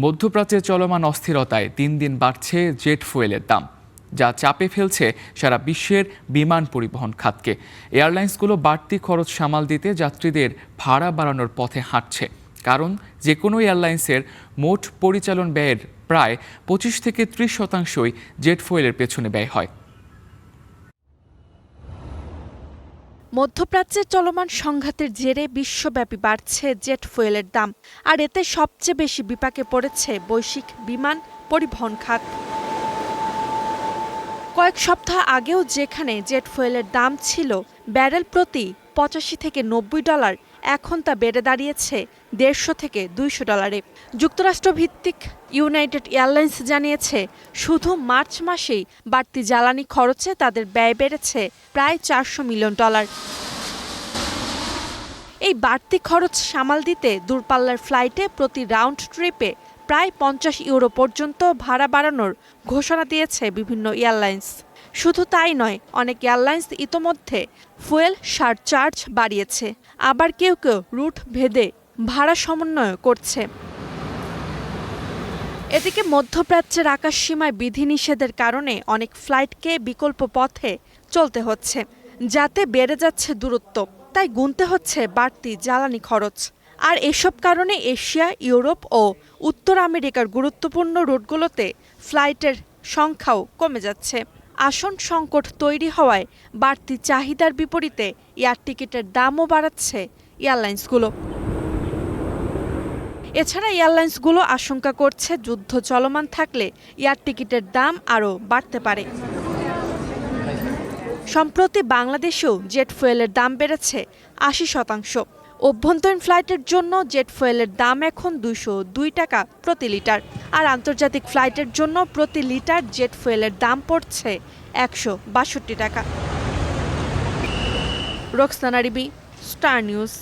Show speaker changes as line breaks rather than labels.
মধ্যপ্রাচ্যে চলমান অস্থিরতায় দিন দিন বাড়ছে জেট ফুয়েলের দাম, যা চাপে ফেলছে সারা বিশ্বের বিমান পরিবহন খাতকে। এয়ারলাইন্সগুলো বাড়তি খরচ সামাল দিতে যাত্রীদের ভাড়া বাড়ানোর পথে হাঁটছে, কারণ যে কোনো এয়ারলাইন্সের মোট পরিচালন ব্যয়ের প্রায় 25 থেকে 30% জেট ফুয়েলের পেছনে ব্যয় হয়।
মধ্যপ্রাচ্যের চলমান সংঘাতের জেরে বিশ্বব্যাপী বাড়ছে জেট ফুয়েলের দাম, আর এতে সবচেয়ে বেশি বিপাকে পড়েছে বৈশ্বিক বিমান পরিবহন খাত। কয়েক সপ্তাহ আগেও যেখানে জেট ফুয়েলের দাম ছিল ব্যারেল প্রতি $85 থেকে $90, এখন তা বেড়ে দাঁড়িয়েছে $150 থেকে $200। যুক্তরাষ্ট্র ভিত্তিক ইউনাইটেড এয়ারলাইন্স জানিয়েছে, শুধু মার্চ মাসেই বাড়তি জ্বালানি খরচে তাদের ব্যয় বেড়েছে প্রায় $400 মিলিয়ন। এই বাড়তি খরচ সামাল দিতে দূরপাল্লার ফ্লাইটে প্রতি রাউন্ড ট্রিপে প্রায় €50 পর্যন্ত ভাড়া বাড়ানোর ঘোষণা দিয়েছে বিভিন্ন এয়ারলাইন্স। শুধু তাই নয়, অনেক এয়ারলাইন্স ইতোমধ্যে ফুয়েল সারচার্জ বাড়িয়েছে, আবার কেউ কেউ রুট ভেদে ভাড়া সমন্বয় করছে। এদিকে মধ্যপ্রাচ্যের আকাশসীমায় বিধিনিষেধের কারণে অনেক ফ্লাইটকে বিকল্প পথে চলতে হচ্ছে, যাতে বেড়ে যাচ্ছে দূরত্ব, তাই গুনতে হচ্ছে বাড়তি জ্বালানি খরচ। আর এসব কারণে এশিয়া, ইউরোপ ও উত্তর আমেরিকার গুরুত্বপূর্ণ রুটগুলোতে ফ্লাইটের সংখ্যাও কমে যাচ্ছে। আসন সংকট তৈরি হওয়ায় বাড়তি চাহিদার বিপরীতে এয়ার টিকিটের দামও বাড়াচ্ছে এয়ারলাইন্সগুলো। এছাড়া এয়ারলাইন্সগুলো আশঙ্কা করছে, যুদ্ধ চলমান থাকলে এয়ার টিকিটের দাম আরও বাড়তে পারে। সম্প্রতি বাংলাদেশেও জেট ফুয়েলের দাম বেড়েছে 80%। অভ্যন্তরীণ ফ্লাইটের জন্য জেট ফুয়েলের দাম এখন $202 প্রতি লিটার, আর আন্তর্জাতিক ফ্লাইটের জন্য প্রতি লিটার জেট ফুয়েলের দাম পড়ছে $162। Roksana Ribi, star news.